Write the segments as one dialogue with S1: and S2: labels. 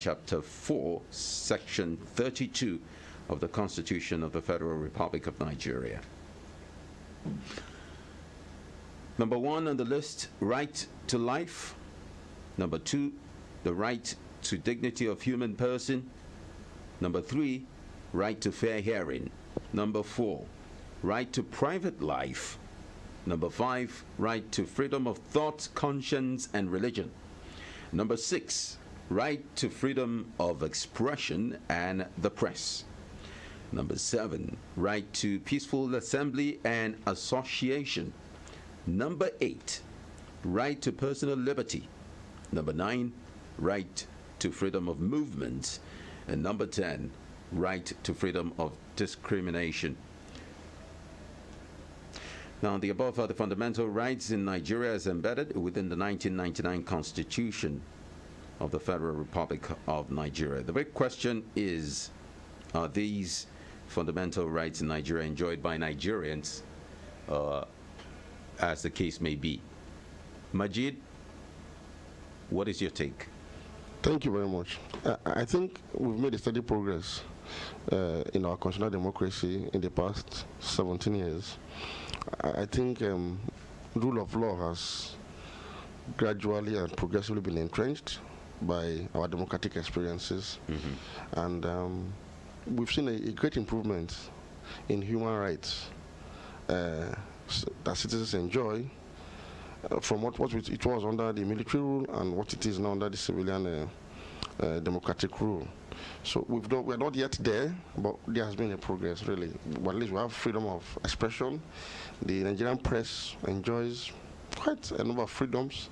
S1: Chapter 4, Section 32 of the Constitution of the Federal Republic of Nigeria. Number 1 on the list, right to life. Number 2, the right to dignity of human person. Number 3, right to fair hearing. Number 4, right to private life. Number 5, right to freedom of thought, conscience, and religion. Number 6, right to freedom of expression and the press. Number 7, right to peaceful assembly and association. Number 8, right to personal liberty. Number 9, right to freedom of movement. And number 10, right to freedom of discrimination. Now, the above are the fundamental rights in Nigeria as embedded within the 1999 Constitution of the Federal Republic of Nigeria. The big question is, are these fundamental rights in Nigeria enjoyed by Nigerians, as the case may be? Majid, what is your take?
S2: Thank you very much. I think we've made a steady progress in our constitutional democracy in the past 17 years. I think rule of law has gradually and progressively been entrenched by our democratic experiences. And we've seen a great improvement in human rights that citizens enjoy from what it was under the military rule and what it is now under the civilian democratic rule. So we're not yet there, but there has been a progress, really. But at least we have freedom of expression. The Nigerian press enjoys quite a number of freedoms,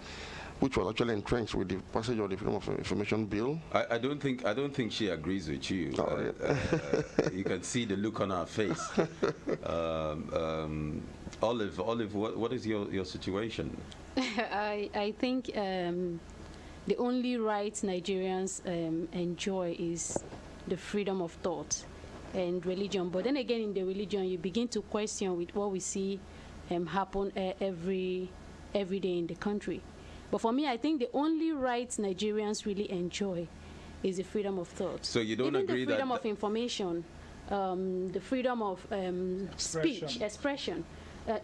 S2: which was actually entrenched with the passage of the Freedom of Information Bill.
S1: I don't think she agrees with you. Oh, you can see the look on her face. Olive, what is your situation?
S3: I think the only right Nigerians enjoy is the freedom of thought and religion. But then again, in the religion, you begin to question with what we see happen every day in the country. But for me, I think the only rights Nigerians really enjoy is the freedom of thought.
S1: So you don't agree that
S3: the freedom of information, the freedom of speech, expression.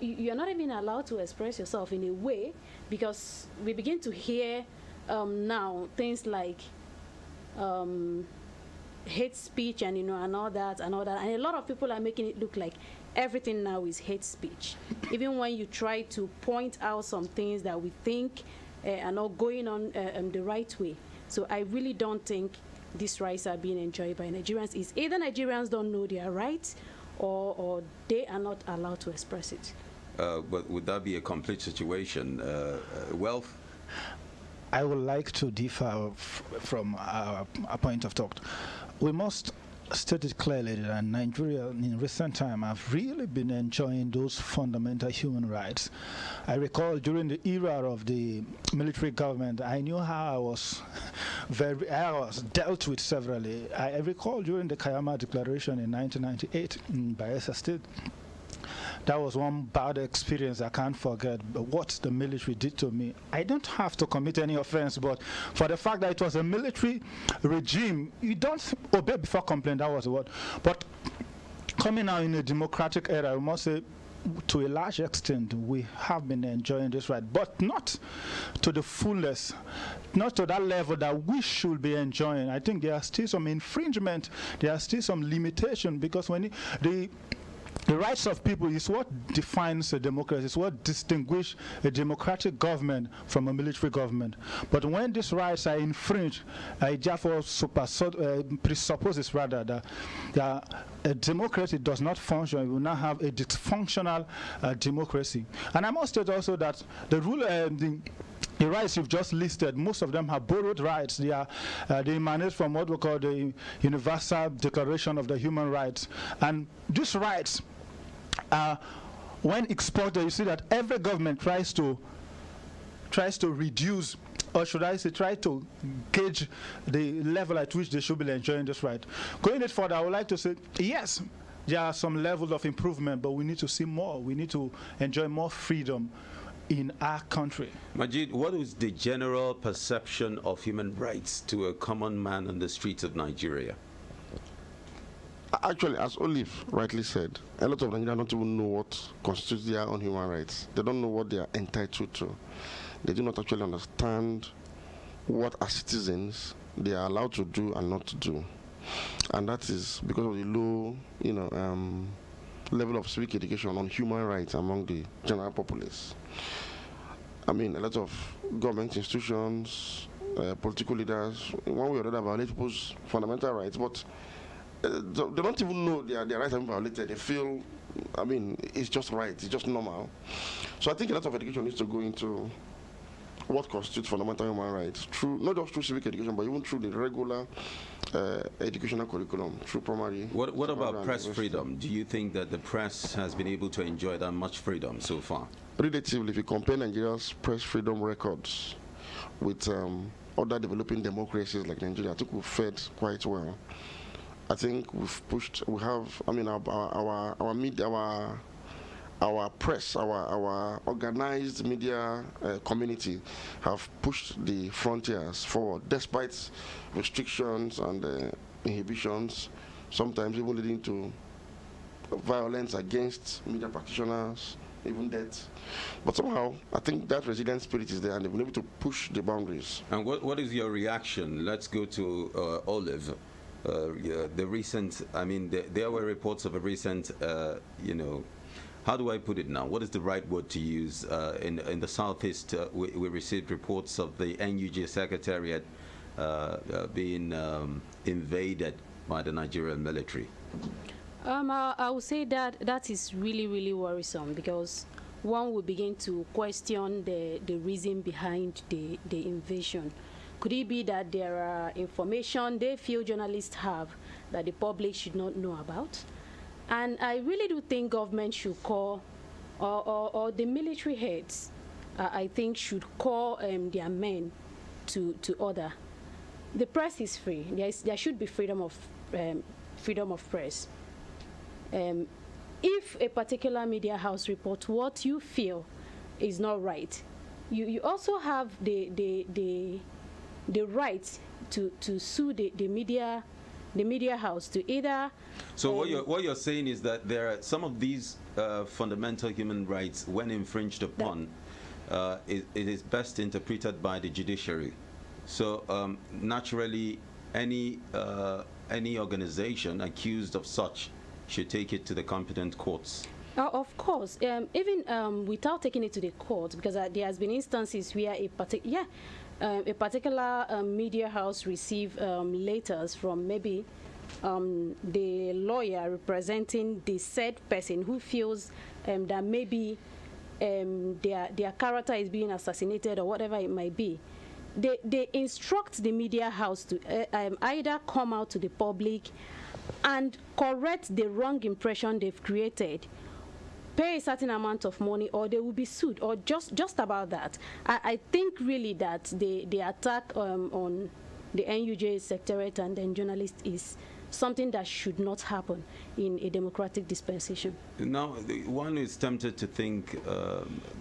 S3: You're not even allowed to express yourself in a way, because we begin to hear now things like hate speech and and all that, and a lot of people are making it look like everything now is hate speech. Even when you try to point out some things that we think are not going on the right way. So I really don't think these rights are being enjoyed by Nigerians. It's either Nigerians don't know their rights, or they are not allowed to express it.
S1: But would that be a complete situation? Wealth?
S4: I would like to differ from our point of thought. We must state it clearly that Nigeria in recent time have really been enjoying those fundamental human rights. I recall during the era of the military government, I knew how I was dealt with severally. I recall during the Kayama Declaration in 1998 in Bayelsa State, that was one bad experience I can't forget. But what the military did to me, I don't have to commit any offense, but for the fact that it was a military regime, you don't obey before complaint, that was the word. But coming now in a democratic era, I must say, to a large extent, we have been enjoying this right, but not to the fullest, not to that level that we should be enjoying. I think there are still some infringement, there are still some limitation, because when the rights of people is what defines a democracy, is what distinguishes a democratic government from a military government. But when these rights are infringed, it therefore presupposes rather that a democracy does not function. We will now have a dysfunctional democracy. And I must state also that the rule, the rights you've just listed, most of them are borrowed rights. They emanate from what we call the Universal Declaration of the Human Rights. And these rights, when exported, you see that every government tries to reduce, or should I say, try to gauge the level at which they should be enjoying this right. Going it further, I would like to say, yes, there are some levels of improvement, but we need to see more. We need to enjoy more freedom in our country.
S1: Majid, what is the general perception of human rights to a common man on the streets of Nigeria?
S2: Actually, as Olive rightly said, a lot of Nigerians don't even know what constitutes their own human rights. They don't know what they are entitled to. They do not actually understand what, as citizens, they are allowed to do and not to do. And that is because of the low, level of civic education on human rights among the general populace. I mean, a lot of government institutions, political leaders, in one way or another, violate people's fundamental rights, but they don't even know their rights have been violated. They feel, I mean, it's just right, it's just normal. So I think a lot of education needs to go into what constitutes fundamental human rights, through not just through civic education, but even through the regular educational curriculum, through primary.
S1: What about press freedom? Do you think that the press has been able to enjoy that much freedom so far?
S2: Relatively, if you compare Nigeria's press freedom records with other developing democracies like Nigeria, I think we've fared quite well. I think we've pushed. We have. I mean, our media, our press, our organized media community have pushed the frontiers forward, despite restrictions and inhibitions, sometimes even leading to violence against media practitioners, even death. But somehow, I think that resilient spirit is there, and they've been able to push the boundaries.
S1: And what is your reaction? Let's go to Olive. The recent, I mean, there were reports of a recent, how do I put it now? What is the right word to use? In the Southeast, we received reports of the NUJ Secretariat being invaded by the Nigerian military.
S3: I would say that is really, really worrisome, because one would begin to question the reason behind the invasion. Could it be that there are information they feel journalists have that the public should not know about? And I really do think government should call, or the military heads, I think, should call their men to order. The press is free. There should be freedom of press. If a particular media house reports what you feel is not right, you also have the right to sue the media house to either.
S1: So what you're saying is that there are some of these fundamental human rights, when infringed upon, it is best interpreted by the judiciary. So naturally, any organization accused of such should take it to the competent courts.
S3: Of course, even without taking it to the court, because there has been instances where a particular media house received letters from maybe the lawyer representing the said person who feels that maybe their character is being assassinated or whatever it might be. They instruct the media house to either come out to the public and correct the wrong impression they've created, pay a certain amount of money, or they will be sued, or just about that. I think really that the attack on the NUJ Secretariat and then journalists is something that should not happen in a democratic dispensation.
S1: Now, one is tempted to think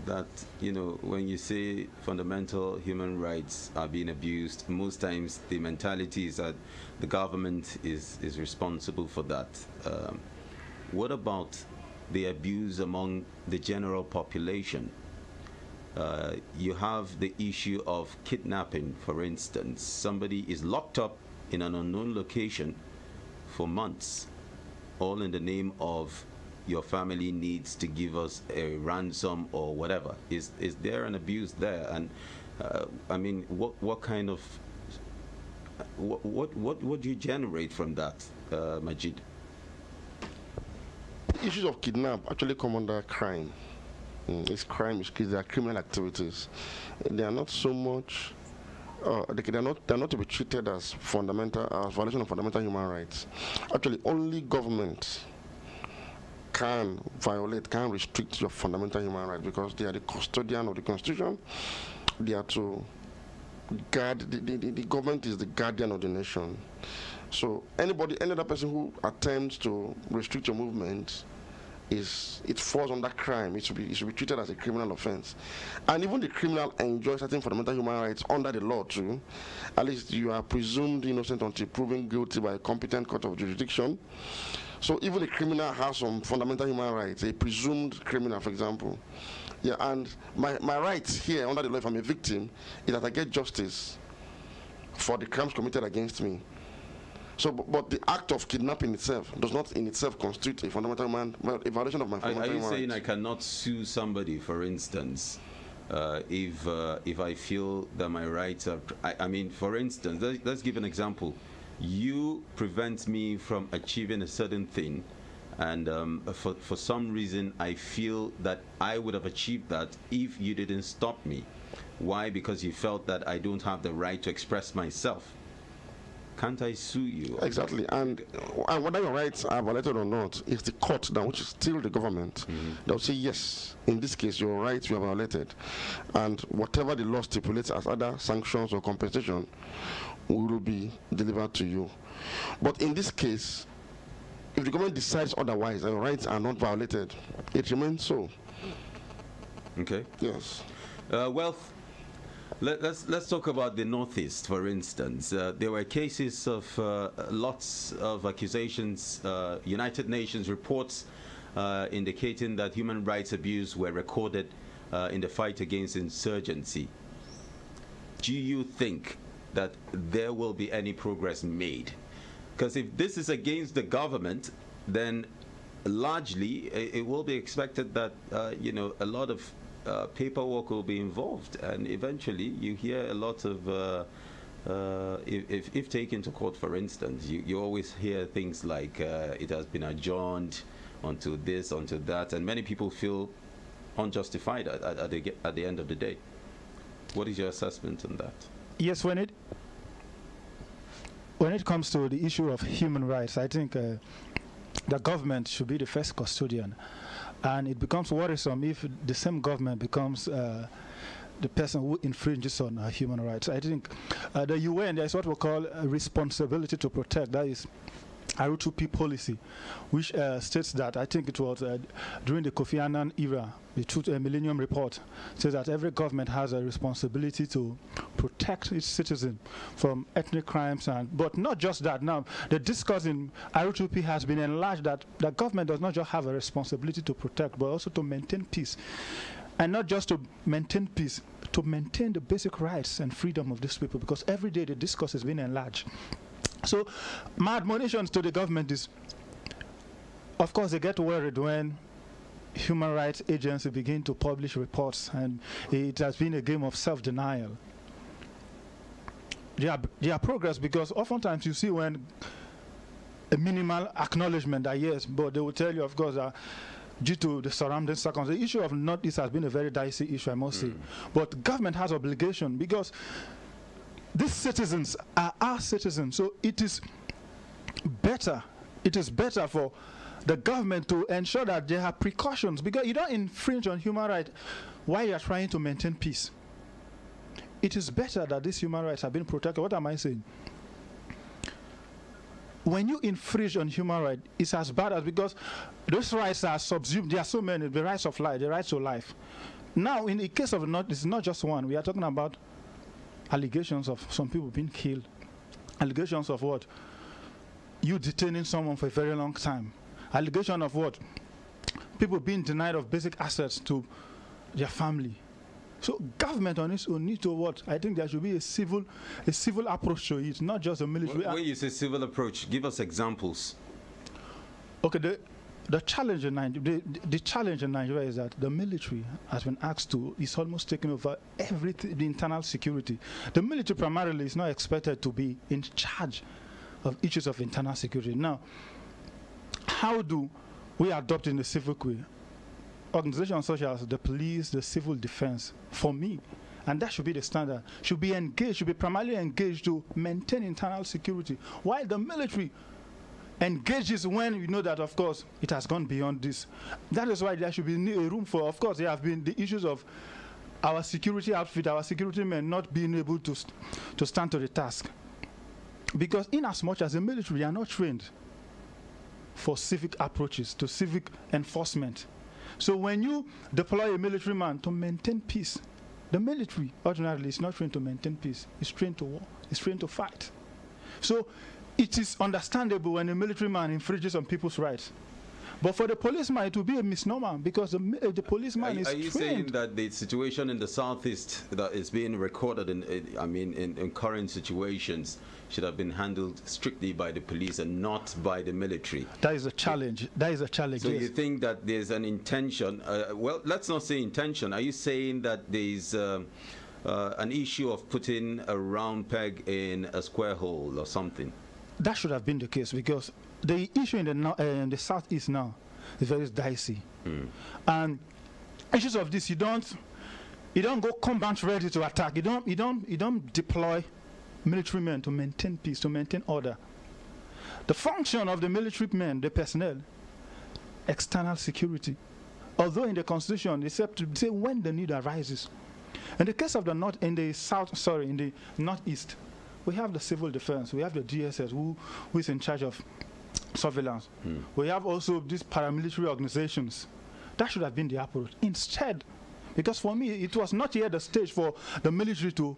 S1: that, when you say fundamental human rights are being abused, most times the mentality is that the government is responsible for that. What about the abuse among the general population? You have the issue of kidnapping, for instance. Somebody is locked up in an unknown location for months, all in the name of your family needs to give us a ransom or whatever. Is there an abuse there? And I mean, what kind of what do you generate from that, Majid?
S2: Issues of kidnap actually come under crime. It's crime. They are criminal activities. They are not so much. They're not to be treated as violation of fundamental human rights. Actually, only government can restrict your fundamental human rights, because they are the custodian of the Constitution. They are to guard. The government is the guardian of the nation. So any other person who attempts to restrict your movement it falls under crime. It should be treated as a criminal offense. And even the criminal enjoys certain fundamental human rights under the law too. At least you are presumed innocent until proven guilty by a competent court of jurisdiction. So even the criminal has some fundamental human rights, a presumed criminal, for example. Yeah, and my right here under the law, if I'm a victim, is that I get justice for the crimes committed against me. So, but the act of kidnapping itself does not in itself constitute a fundamental a violation of my fundamental
S1: Are you
S2: human
S1: saying
S2: rights.
S1: I cannot sue somebody, for instance, if I feel that my rights are... I mean, for instance, let's give an example. You prevent me from achieving a certain thing, and for some reason I feel that I would have achieved that if you didn't stop me. Why? Because you felt that I don't have the right to express myself. Can't I sue you?
S2: Exactly, and whether your rights are violated or not, it's the court now, which is still the government, that will say yes, in this case your rights were violated, and whatever the law stipulates as other sanctions or compensation will be delivered to you. But in this case, if the government decides otherwise and your rights are not violated, it remains so.
S1: Okay.
S2: Yes.
S1: Well, let's talk about the Northeast, for instance. There were cases of lots of accusations, United Nations reports indicating that human rights abuse were recorded in the fight against insurgency. Do you think that there will be any progress made? Because if this is against the government, then largely it will be expected that you know, a lot of paperwork will be involved, and eventually you hear a lot of if taken to court, for instance, you always hear things like it has been adjourned onto this, onto that, and many people feel unjustified at the end of the day. What is your assessment on that?
S4: Yes, when it comes to the issue of human rights, I think the government should be the first custodian. And it becomes worrisome if the same government becomes the person who infringes on human rights. I think the UN, there is what we call a responsibility to protect. That is R2P policy, which states that, I think it was during the Kofi Annan era, the Millennium Report says that every government has a responsibility to protect its citizens from ethnic crimes, but not just that. Now, the discourse in R2P has been enlarged that the government does not just have a responsibility to protect, but also to maintain peace. And not just to maintain peace, to maintain the basic rights and freedom of these people, because every day the discourse has been enlarged. So my admonitions to the government is, of course, they get worried when human rights agencies begin to publish reports, and it has been a game of self-denial. There are progress, because oftentimes you see when a minimal acknowledgement that yes, but they will tell you, of course, due to the surrounding circumstances, the issue of Northeast has been a very dicey issue, I must say. But government has obligation, because these citizens are our citizens, so it is better for the government to ensure that they have precautions, because you don't infringe on human rights while you are trying to maintain peace. It is better that these human rights have been protected. What am I saying? When you infringe on human rights, it's as bad as, because those rights are subsumed. There are so many, the rights of life, the rights to life. Now, in the case of North, it's not just one. We are talking about allegations of some people being killed, allegations of what? You detaining someone for a very long time, allegation of what? People being denied of basic assets to their family. So government on its own need to what? I think there should be a civil approach to it, not just a military.
S1: When you say civil approach, give us examples.
S4: Okay, the challenge in Nigeria is that the military has been asked to, is almost taking over everything, the internal security. The military primarily is not expected to be in charge of issues of internal security. Now, how do we adopt in the civic way? Organizations such as the police, the civil defense, for me, and that should be the standard, should be engaged, should be primarily engaged to maintain internal security, while the military engages when you know that, of course, it has gone beyond this. That is why there should be a room for, of course, there have been the issues of our security outfit, our security men not being able to stand to the task. Because in as much as the military are not trained for civic approaches, to civic enforcement. So when you deploy a military man to maintain peace, the military ordinarily is not trained to maintain peace. It's trained to war. It's trained to fight. So it is understandable when a military man infringes on people's rights. But for the policeman, it will be a misnomer because the policeman is trained.
S1: Are you saying that the situation in the southeast that is being recorded in current situations should have been handled strictly by the police and not by the military?
S4: That is a challenge. That is a challenge.
S1: So
S4: yes.
S1: you think that there's an intention? Well, let's not say intention. Are you saying that there's an issue of putting a round peg in a square hole or something? That
S4: should have been the case because the issue in the southeast now is very dicey, and issues of this you don't go combat ready to attack. You don't deploy military men to maintain peace, to maintain order. The function of the military men, the personnel, external security. Although in the Constitution they say when the need arises. In the case of the in the northeast, we have the civil defense, we have the DSS who is in charge of surveillance. We have also these paramilitary organizations. That should have been the approach. Instead, because for me, it was not yet the stage for the military to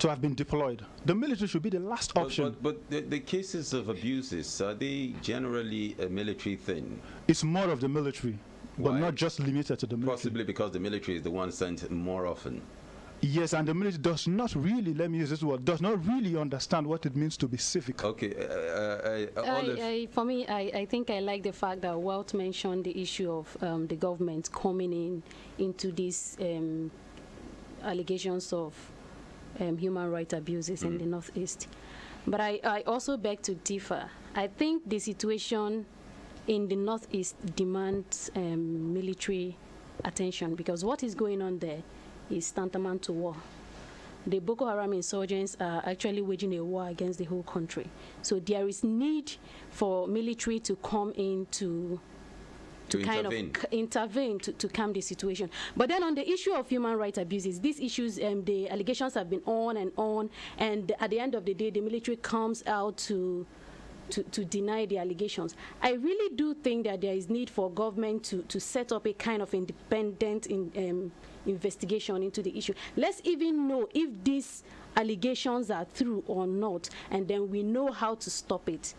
S4: have been deployed. The military should be the last option.
S1: But the cases of abuses, are they generally a military thing?
S4: It's more of the military, but not just limited to the military.
S1: Possibly because the military is the one sent more often.
S4: Yes, and the military does not really, let me use this word, does not really understand what it means to be civic.
S1: Okay.
S3: For me, I think I like the fact that Walt mentioned the issue of the government coming into these allegations of human rights abuses in the Northeast. But I also beg to differ. I think the situation in the Northeast demands military attention because what is going on there is tantamount to war. The Boko Haram insurgents are actually waging a war against the whole country. So there is need for military to come in to kind of intervene to calm the situation. But then on the issue of human rights abuses, these issues, the allegations have been on, and at the end of the day, the military comes out to deny the allegations. I really do think that there is need for government to set up a kind of independent investigation into the issue. Let's even know if these allegations are true or not, and then we know how to stop it.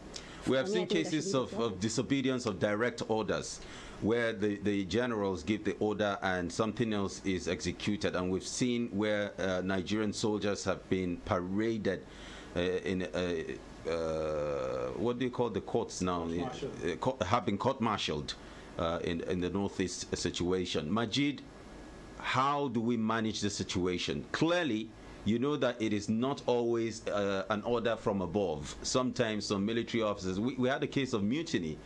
S1: We have seen cases of disobedience of direct orders where the generals give the order and something else is executed, and we've seen where Nigerian soldiers have been paraded in what do you call the courts now? Have been court-martialed in the Northeast situation. Majid, how do we manage the situation? Clearly, you know that it is not always an order from above. Sometimes some military officers, we had a case of mutiny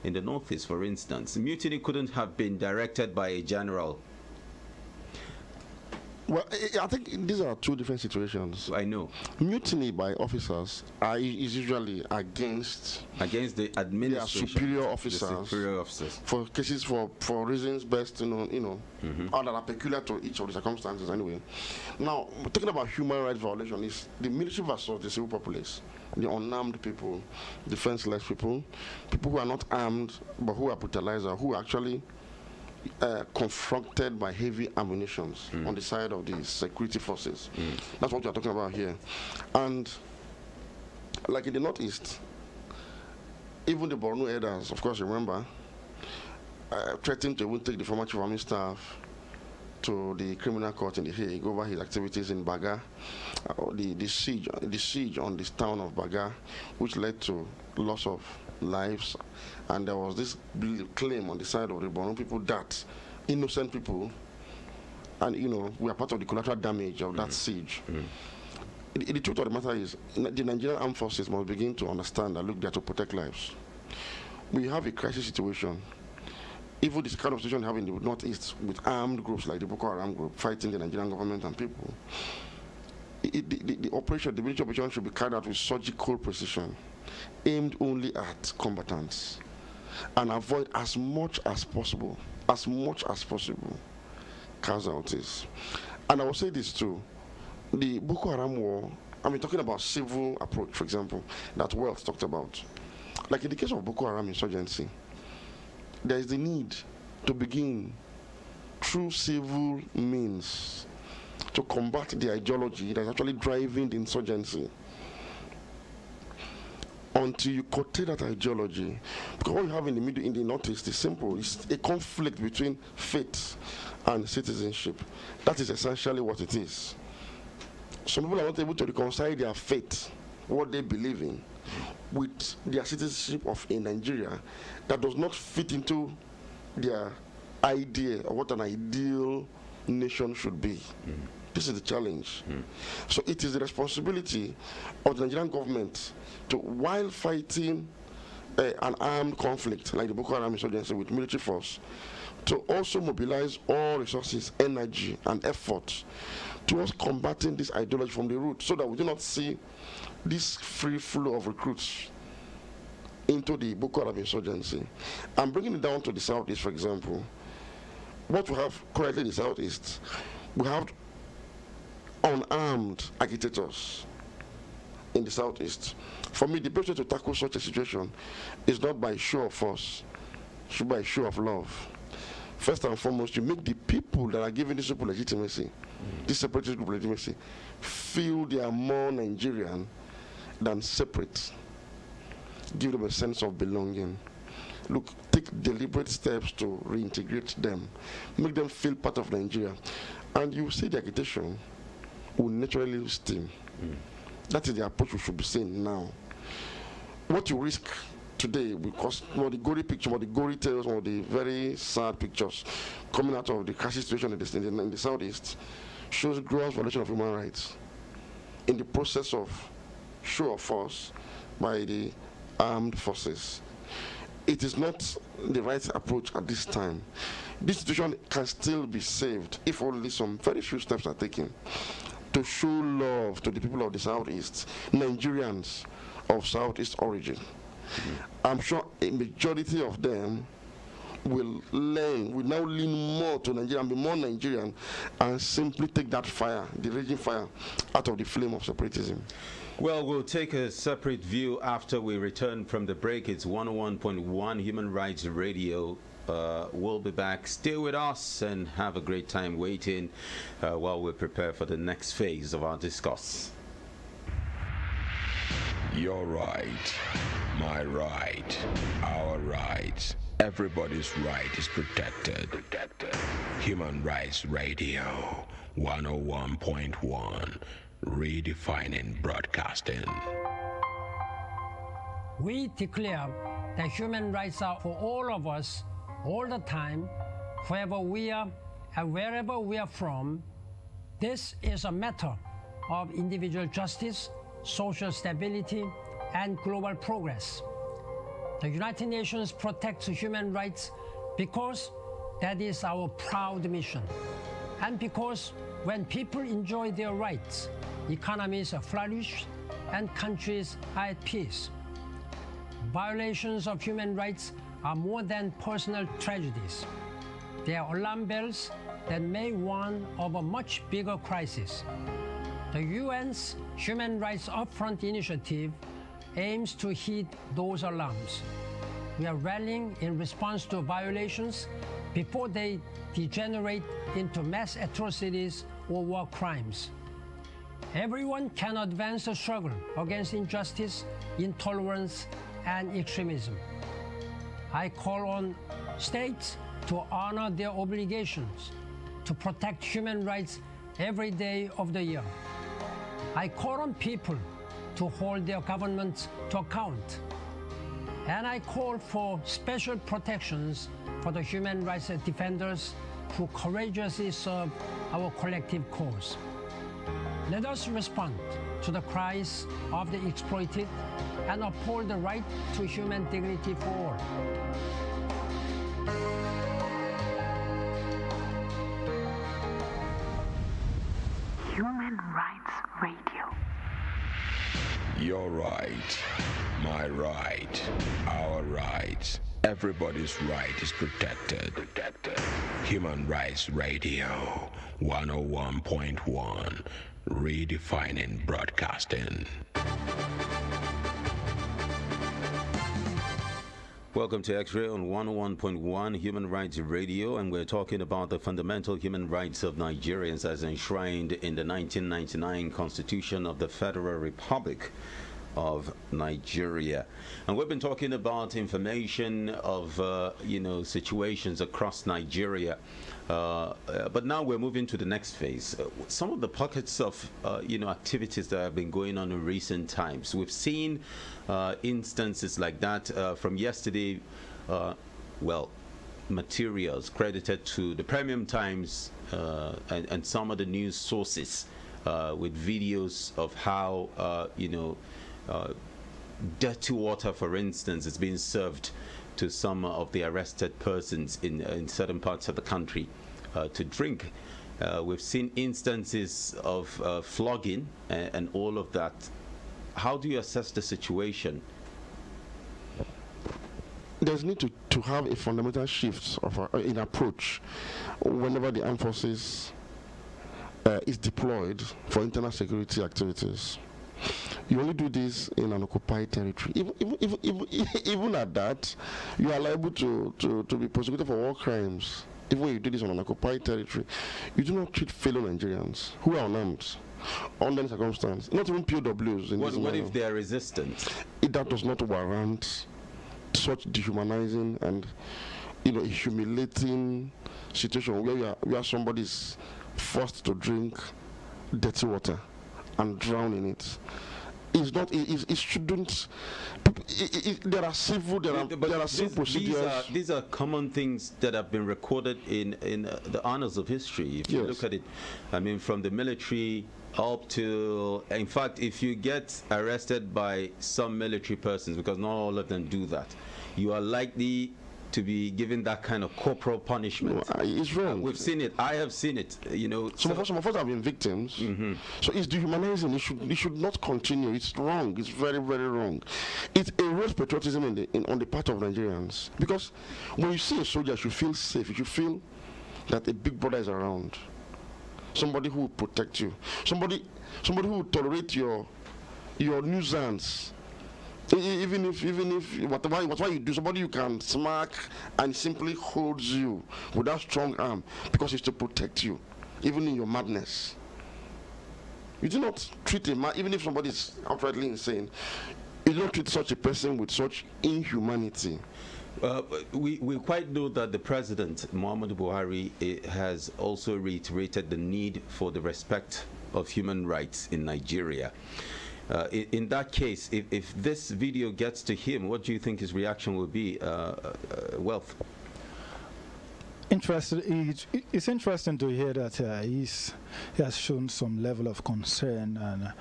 S1: in the Northeast, for instance. Mutiny couldn't have been directed by a general.
S2: Well, I think these are two different situations.
S1: I know.
S2: Mutiny by officers is usually against
S1: the administration,
S2: superior officers.
S1: The superior officers.
S2: For cases for reasons best, or that are peculiar to each of the circumstances anyway. Now, talking about human rights violation is the military versus the civil populace, the unarmed people, defenseless people who are not armed but who are brutalized, who are actually confronted by heavy ammunitions on the side of the security forces. That's what we are talking about here. And like in the Northeast, even the Borno elders, of course, remember, threatened to even take the former chief of army staff to the criminal court in The Hague over his activities in Baga, the siege on this town of Baga, which led to loss of lives. And there was this claim on the side of the Borno people that innocent people, and we are part of the collateral damage of that siege. The truth of the matter is, the Nigerian armed forces must begin to understand that, look, they are to protect lives. We have a crisis situation. Even this kind of situation we have in the Northeast with armed groups like the Boko Haram group fighting the Nigerian government and people. The military operation should be carried out with surgical precision, aimed only at combatants, and avoid as much as possible, casualties. And I will say this too, the Boko Haram war, talking about civil approach, for example, that Wells talked about. Like in the case of Boko Haram insurgency, there is the need to begin through civil means to combat the ideology that's actually driving the insurgency. Until you curtail that ideology, because what you have in the middle, in the northeast, is simple. It's a conflict between faith and citizenship. That is essentially what it is. Some people are not able to reconcile their faith, what they believe in, with their citizenship of a Nigeria that does not fit into their idea of what an ideal nation should be. This is the challenge. So it is the responsibility of the Nigerian government to, while fighting an armed conflict like the Boko Haram insurgency with military force, to also mobilize all resources, energy, and effort towards combating this ideology from the root, so that we do not see this free flow of recruits into the Boko Haram insurgency. And bringing it down to the southeast, for example, what we have currently in the southeast, we have unarmed agitators in the southeast. For me, the best way to tackle such a situation is not by show of force, it's by show of love. First and foremost, you make the people that are giving this people legitimacy, this separatist group legitimacy, feel they are more Nigerian than separate. Give them a sense of belonging. Look, take deliberate steps to reintegrate them, make them feel part of Nigeria, and you see the agitation will naturally lose steam. That is the approach we should be saying now. What you risk today, because the gory picture, the gory tales, or the very sad pictures coming out of the crisis situation in the southeast, shows gross violation of human rights in the process of show of force by the armed forces. It is not the right approach at this time. This situation can still be saved if only some very few steps are taken to show love to the people of the southeast, Nigerians of southeast origin. I'm sure a majority of them will now lean more to Nigeria and be more Nigerian, and simply take that fire, the raging fire, out of the flame of separatism.
S1: Well, we'll take a separate view after we return from the break. It's 101.1 Human Rights Radio. We'll be back. Stay with us and have a great time waiting while we prepare for the next phase of our discourse.
S5: Your right, my right, our right. Everybody's right is protected. Human Rights Radio 101.1, redefining broadcasting.
S6: We declare that human rights are for all of us, all the time, wherever we are and wherever we are from. This is a matter of individual justice, social stability, and global progress. The United Nations protects human rights because that is our proud mission, and because when people enjoy their rights, economies flourish and countries are at peace. Violations of human rights are more than personal tragedies. They are alarm bells that may warn of a much bigger crisis. The UN's Human Rights Upfront Initiative aims to heed those alarms. We are rallying in response to violations before they degenerate into mass atrocities or war crimes. Everyone can advance the struggle against injustice, intolerance, and extremism. I call on states to honor their obligations to protect human rights every day of the year. I call on people to hold their governments to account. And I call for special protections for the human rights defenders who courageously serve our collective cause. Let us respond to the cries of the exploited and uphold the right to human dignity for all.
S7: Human Rights Radio.
S5: Your right, my right, our right. Everybody's right is protected. Human Rights Radio 101.1, redefining broadcasting.
S1: Welcome to X-Ray on 101.1 Human Rights Radio, and we're talking about the fundamental human rights of Nigerians as enshrined in the 1999 Constitution of the Federal Republic of Nigeria. And we've been talking about information of situations across Nigeria, but now we're moving to the next phase. Some of the pockets of activities that have been going on in recent times, we've seen instances like that from yesterday. Materials credited to the Premium Times and some of the news sources with videos of how dirty water, for instance, is being served to some of the arrested persons in certain parts of the country to drink. We've seen instances of flogging and all of that. How do you assess the situation?
S2: There's need to have a fundamental shift in approach whenever the armed forces is deployed for internal security activities. You only do this in an occupied territory. Even at that, you are liable to be prosecuted for war crimes. Even when you do this on an occupied territory, you do not treat fellow Nigerians who are unarmed under any circumstance. Not even POWs.
S1: What if they are resistant?
S2: That does not warrant such dehumanizing and humiliating situation where somebody is forced to drink dirty water and drown in it. It's not. It shouldn't. There are civil. There are civil procedures.
S1: These are common things that have been recorded in the annals of history. If you look at it, I mean, from the military up to, in fact, if you get arrested by some military persons, because not all of them do that, you are likely to be given that kind of corporal punishment.
S2: No, it's wrong.
S1: We've seen it. I have seen it.
S2: Some of us have been victims. Mm-hmm. So it's dehumanizing. It should not continue. It's wrong. It's very, very wrong. It erodes patriotism on the part of Nigerians, because when you see a soldier, you should feel safe. You should feel that a big brother is around. Somebody who will protect you. Somebody who will tolerate your nuisance. Even if whatever you do, somebody you can smack and simply holds you with that strong arm because it's to protect you, even in your madness. You do not treat a man, even if somebody is outrightly insane, you don't treat such a person with such inhumanity.
S1: We quite know that the President, Muhammadu Buhari, has also reiterated the need for the respect of human rights in Nigeria. In that case, if this video gets to him, what do you think his reaction will be? Wealth.
S4: It's interesting to hear that he has shown some level of concern, and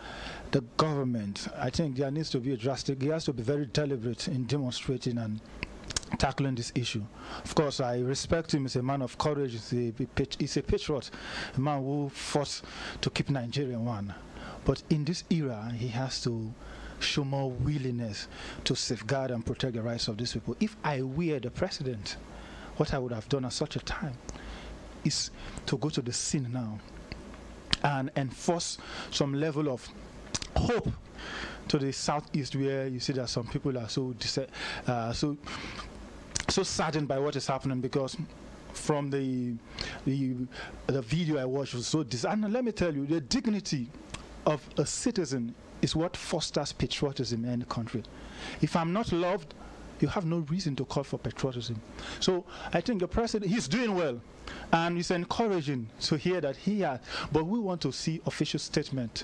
S4: the government, I think there needs to be he has to be very deliberate in demonstrating and tackling this issue. Of course, I respect him as a man of courage. He's a patriot, a man who fought to keep Nigeria one. But in this era, he has to show more willingness to safeguard and protect the rights of these people. If I were the president, what I would have done at such a time is to go to the scene now and enforce some level of hope to the southeast, where you see that some people are so saddened by what is happening, because from the video I watched was so and let me tell you, the dignity of a citizen is what fosters patriotism in any country. If I'm not loved, you have no reason to call for patriotism. So I think the president, he's doing well, and it's encouraging to hear that he has, but we want to see official statement,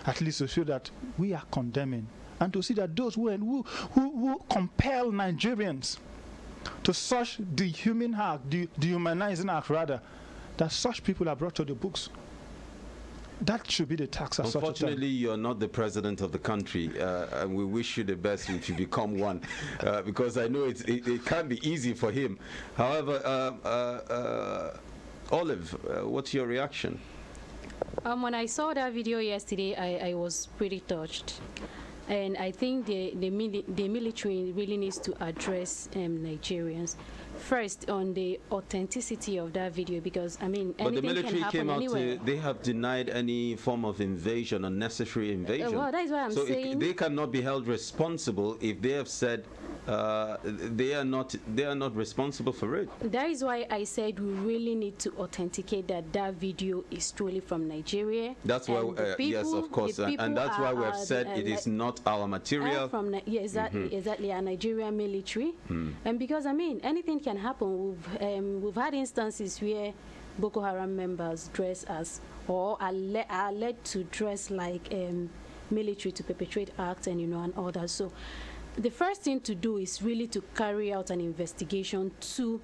S4: at least to show that we are condemning, and to see that those who compel Nigerians to such dehuman act, dehumanizing act rather, that such people are brought to the books. That should be the tax.
S1: Unfortunately, you're not the president of the country, and we wish you the best if you become one, because I know it can't be easy for him. However, Olive, what's your reaction?
S3: When I saw that video yesterday, I was pretty touched. And I think the military really needs to address Nigerians first on the authenticity of that video, because I mean,
S1: but the
S3: anything
S1: military
S3: can happen
S1: came out
S3: anywhere.
S1: they have denied any form of invasion, unnecessary invasion.
S3: Well, that is what I'm saying.
S1: So they cannot be held responsible if they have said they are not responsible for it.
S3: That is why I said we really need to authenticate that video is truly from Nigeria.
S1: That's why, yes, of course, and that's why we have said it is not our material.
S3: Yeah, exactly, exactly, our Nigerian military. And because I mean, anything can happen. We've had instances where Boko Haram members dress as or are led to dress like military to perpetrate acts and and all that. So the first thing to do is really to carry out an investigation to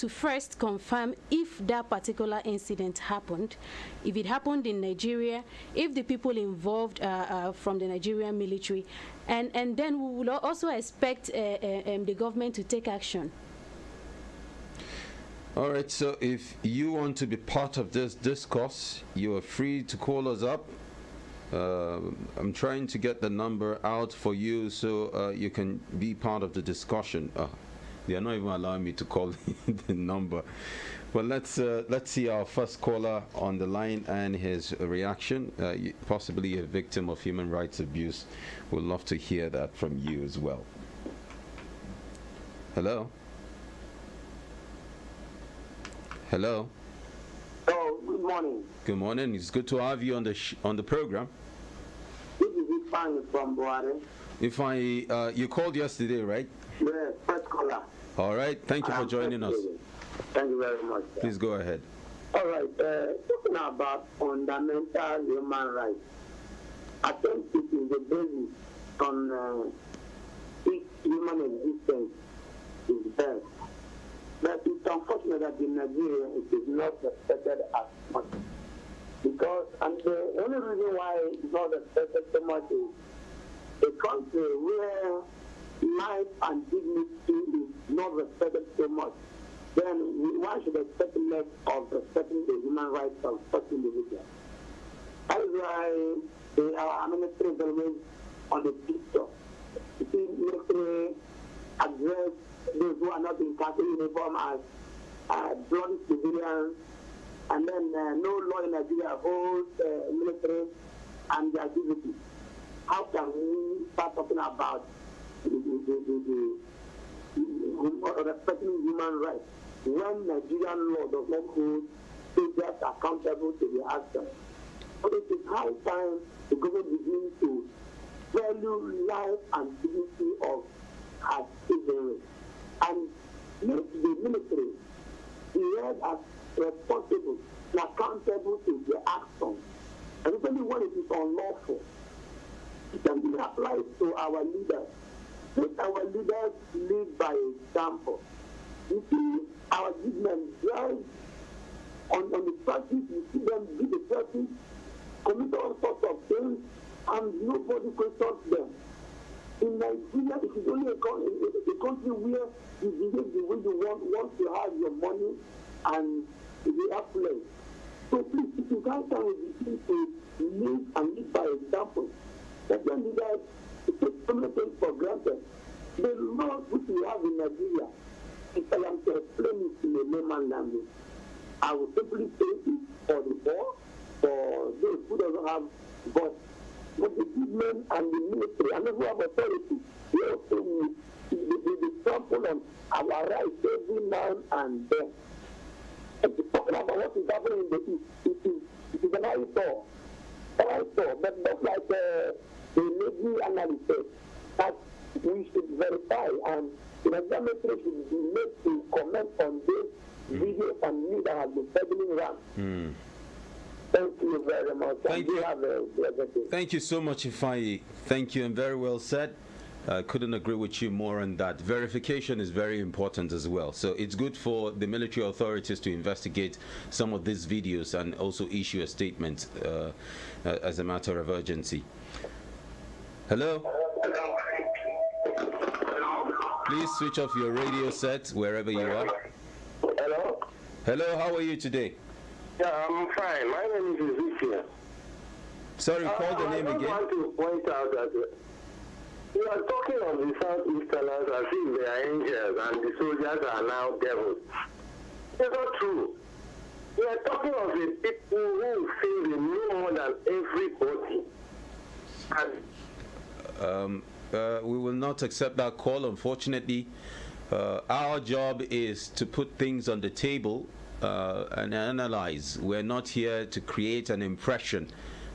S3: first confirm if that particular incident happened, if it happened in Nigeria, if the people involved are from the Nigerian military, and then we will also expect the government to take action.
S1: All right, so if you want to be part of this discourse, you are free to call us up. I'm trying to get the number out for you so you can be part of the discussion. They are not even allowing me to call the number. Well, let's see our first caller on the line and his reaction. Possibly a victim of human rights abuse. We'd love to hear that from you as well. Hello? Hello?
S8: Oh, good morning.
S1: Good morning. It's good to have you on the program.
S8: This is Ifeanyi from Buhari.
S1: Ifeanyi, you called yesterday, right?
S8: Yes, first caller.
S1: All right. Thank you for joining us.
S8: Thank you very much, sir.
S1: Please go ahead.
S8: All right. Talking about fundamental human rights, I think it is the basis on each human existence is best. But it's unfortunate that in Nigeria it is not respected as much. Because, and the only reason why it's not respected so much is a country where life and dignity is not respected so much, then one should expect less of respecting the human rights of such individuals. That is why our ministry is always on the picture. You see, ministry address those who are not in khaki uniform as bloody civilians, and then no law in Nigeria holds military and their activities. How can we start talking about respecting human rights when Nigerian law does not hold soldiers accountable to their actions? So it is high time the government begins to value life and dignity of our citizens and make the military be held as responsible and accountable to their actions. And especially when it is unlawful, it can be applied to our leaders. Let our leaders lead by example. You see our government drive on the traffic, you see them do the traffic, commit all sorts of things, and nobody questions them. In Nigeria, it is only a country where you behave the way you want once you have your money and the affluence. So please, it is high time we begin to live and lead by example. Let them leaders take so many things for granted. The law which we have in Nigeria, if I am to explain it in a layman language, I will simply say it for the poor, for those who don't have voice. But the government and the military and those who have authority, they also they trample on our rights every now and then. And talking about what is happening in the East, it is an eyesore. But not like the Navy analyst said, that we should verify, and the Nigerian military should be made to comment on this videos and news that have been peddling around. Thank you very much.
S1: Thank you. Thank you so much, Ifeanyi. Thank you, and very well said. I couldn't agree with you more on that. Verification is very important as well. So it's good for the military authorities to investigate some of these videos and also issue a statement as a matter of urgency. Hello? Please switch off your radio set wherever you are.
S8: Hello?
S1: Hello, how are you today?
S8: Yeah, I'm fine. My name is Ezekiel.
S1: Sorry, call the name again.
S8: I want to point out that you are talking of the Southeasterners as if they are angels and the soldiers are now devils. It's not true. We are talking of the people who feel they know more than everybody.
S1: we will not accept that call, unfortunately. Our job is to put things on the table and analyze. We're not here to create an impression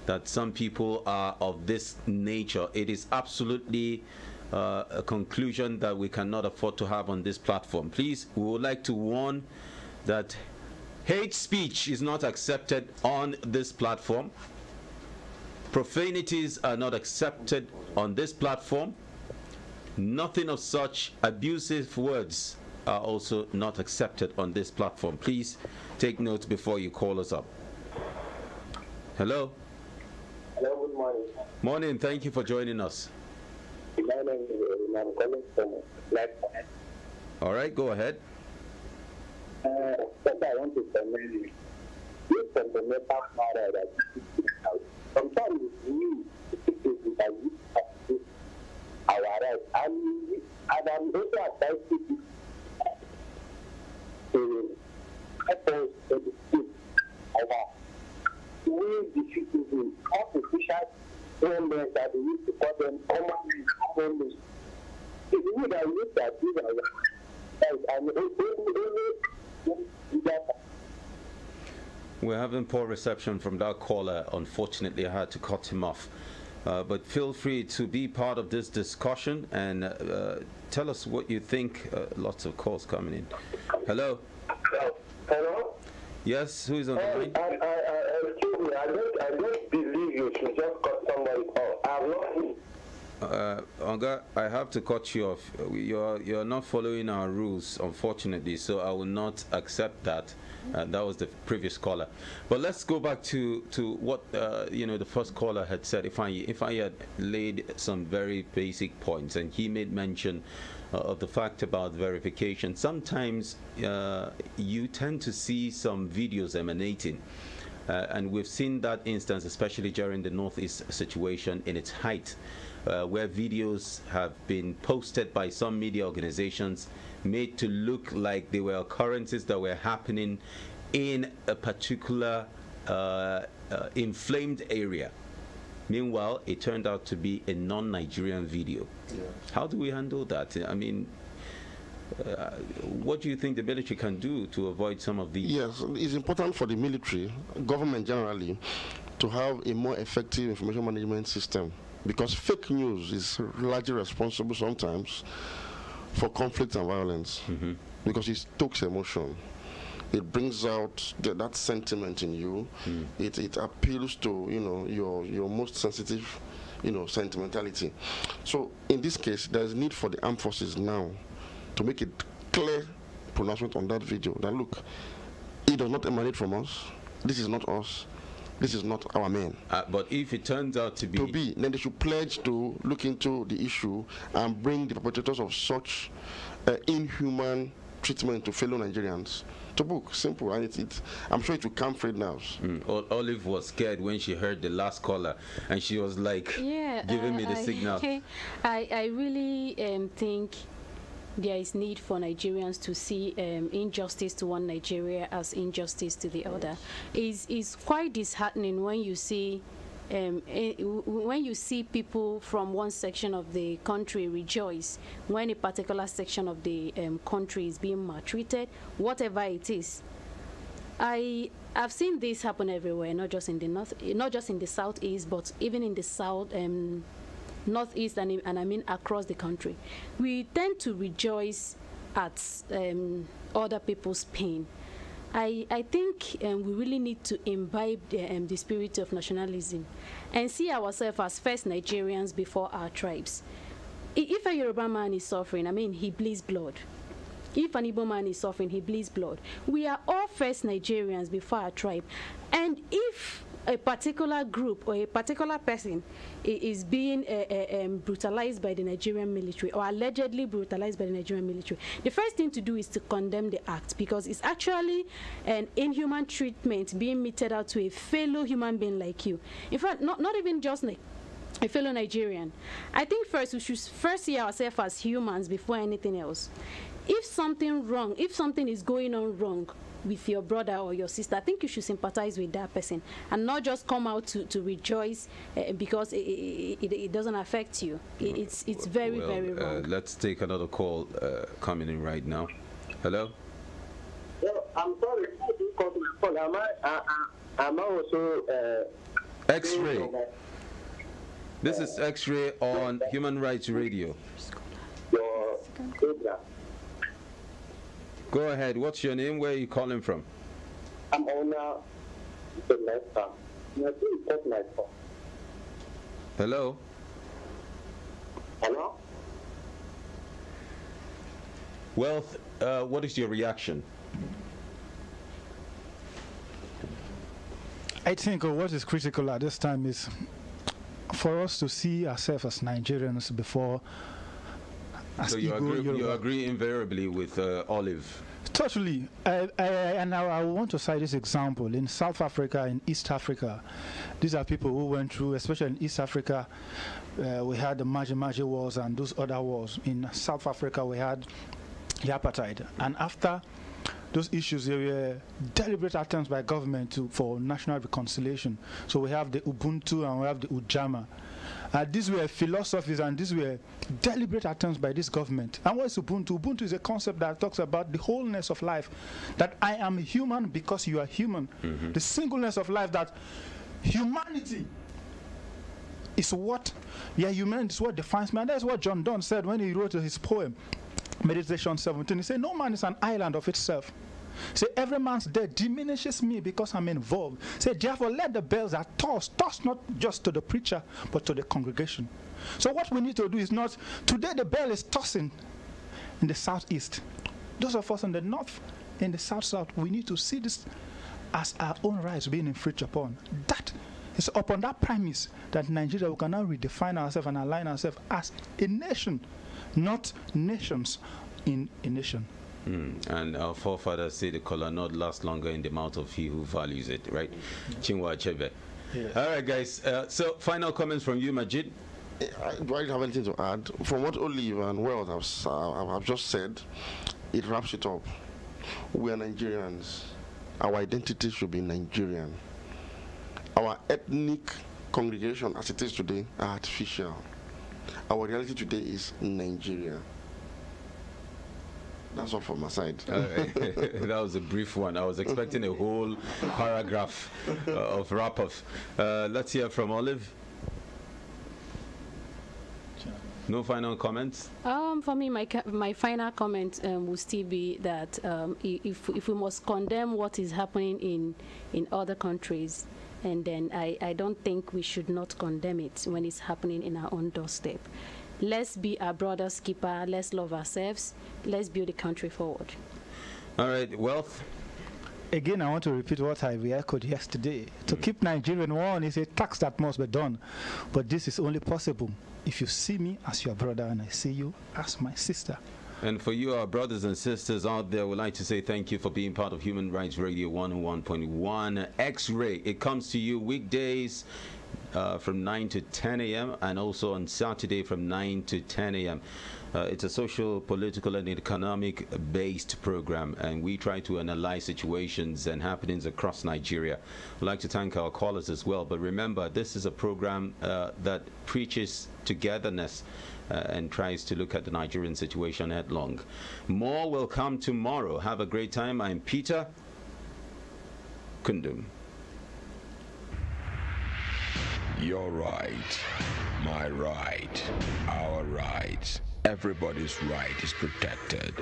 S1: that some people are of this nature. It is absolutely a conclusion that we cannot afford to have on this platform. Please, we would like to warn that hate speech is not accepted on this platform. Profanities are not accepted on this platform. Nothing of such abusive words are also not accepted on this platform. Please take note before you call us up. Hello.
S8: Hello, good morning.
S1: Morning, thank you for joining us.
S8: My name is I'm calling from Black.
S1: All right, go ahead.
S8: What I want to commend you. You from the Nepal matter that sometimes you that you have our rights. And I'm also advising you to help us educate our we the citizens, artificial government that we used to call them common men. If you would have looked at these and
S1: we're having poor reception from that caller. Unfortunately, I had to cut him off. But feel free to be part of this discussion and tell us what you think. Lots of calls coming in. Hello?
S8: Hello?
S1: Yes, who is on the line?
S8: Excuse me, I don't believe you should just cut somebody off. I have not.
S1: Onga, I have to cut you off. You're not following our rules, unfortunately, so I will not accept that. That was the previous caller. But let's go back to what the first caller had said. If I had laid some very basic points, and he made mention of the fact about verification. Sometimes you tend to see some videos emanating. And we've seen that instance, especially during the Northeast situation in its height, where videos have been posted by some media organizations made to look like they were occurrences that were happening in a particular inflamed area. Meanwhile, it turned out to be a non-Nigerian video. Yeah. How do we handle that? I mean, what do you think the military can do to avoid some of these?
S2: Yes, it's important for the military, government generally, to have a more effective information management system, because fake news is largely responsible sometimes for conflict and violence, because it stokes emotion. It brings out that sentiment in you. It appeals to your most sensitive sentimentality. So in this case, there is need for the armed forces now to make it clear pronouncement on that video that look, it does not emanate from us. This is not us. This is not our men.
S1: But if it turns out to be,
S2: then they should pledge to look into the issue and bring the perpetrators of such inhuman treatment to fellow Nigerians to book. Simple. And I'm sure it will calm frayed nerves.
S1: Olive was scared when she heard the last caller, and she was like, giving me the signal.
S3: I really think there is need for Nigerians to see injustice to one Nigeria as injustice to the other. It's quite disheartening when you see people from one section of the country rejoice when a particular section of the country is being maltreated, whatever it is. I've seen this happen everywhere, not just in the north, not just in the southeast, but even in the south, northeast, and I mean across the country. We tend to rejoice at other people's pain. I think we really need to imbibe the spirit of nationalism and see ourselves as first Nigerians before our tribes. If a Yoruba man is suffering, I mean, he bleeds blood. If an Igbo man is suffering, he bleeds blood. We are all first Nigerians before our tribe. And if a particular group or a particular person is being brutalized by the Nigerian military, or allegedly brutalized by the Nigerian military, the first thing to do is to condemn the act, because it's actually an inhuman treatment being meted out to a fellow human being like you. In fact, not even just like a fellow Nigerian, I think first we should first see ourselves as humans before anything else. If something is going on wrong with your brother or your sister, I think you should sympathize with that person and not just come out to rejoice because it doesn't affect you. It's very, very wrong.
S1: Let's take another call coming in right now. Hello?
S8: Yeah, I'm sorry. I'm also
S1: X-Ray. This is X-Ray on Human Rights Radio.
S8: your program.
S1: Go ahead. What's your name? Where are you calling from?
S8: I'm owner the next time. You got my phone.
S1: Hello?
S8: Hello?
S1: Wealth, what is your reaction?
S4: I think what is critical at this time is for us to see ourselves as Nigerians before.
S1: So you agree invariably with Olive?
S4: Totally. And I want to cite this example. In South Africa, in East Africa, these are people who went through, especially in East Africa, we had the Maji wars and those other wars. In South Africa, we had the apartheid. And after those issues, there were deliberate attempts by government for national reconciliation. So we have the Ubuntu and we have the Ujamaa. These were philosophies and these were deliberate attempts by this government. And what is Ubuntu? Ubuntu is a concept that talks about the wholeness of life, that I am human because you are human. Mm-hmm. The singleness of life, that humanity is what, humanity is what defines man. That's what John Donne said when he wrote his poem, Meditation 17. He said, no man is an island of itself. Say, every man's death diminishes me because I'm involved. Say, therefore, let the bells that toss not just to the preacher, but to the congregation. So what we need to do is not, today the bell is tossing in the southeast. Those of us in the north, in the south, we need to see this as our own rights being infringed upon. That is upon that premise that Nigeria, we can now redefine ourselves and align ourselves as a nation, not nations in a nation.
S1: And our forefathers say the color not lasts longer in the mouth of he who values it, right? Chinua Achebe.
S2: Yes.
S1: All right, guys. So final comments from you, Majid.
S2: Do I have anything to add? From what Olive and Wealth have just said, it wraps it up. We are Nigerians. Our identity should be Nigerian. Our ethnic congregation, as it is today, are artificial. Our reality today is Nigeria. That's all from my side.
S1: That was a brief one. I was expecting a whole paragraph of wrap-up. Let's hear from Olive. No final comments?
S3: For me, my final comment will still be that if we must condemn what is happening in other countries, and then I don't think we should not condemn it when it's happening in our own doorstep. Let's be our brother's keeper. Let's love ourselves. Let's build the country forward.
S1: All right, Wealth.
S4: Again, I want to repeat what I re-echoed yesterday. To keep Nigerian one is a tax that must be done. But this is only possible if you see me as your brother and I see you as my sister.
S1: And for you, our brothers and sisters out there, we'd like to say thank you for being part of Human Rights Radio 101.1 X-Ray. It comes to you weekdays from 9 to 10 a.m. and also on Saturday from 9 to 10 a.m. It's a social, political, and economic-based program, and we try to analyze situations and happenings across Nigeria. I'd like to thank our callers as well. But remember, this is a program that preaches togetherness and tries to look at the Nigerian situation headlong. More will come tomorrow. Have a great time. I'm Peter Kundum.
S5: Your right, my right, our right. Everybody's right is protected.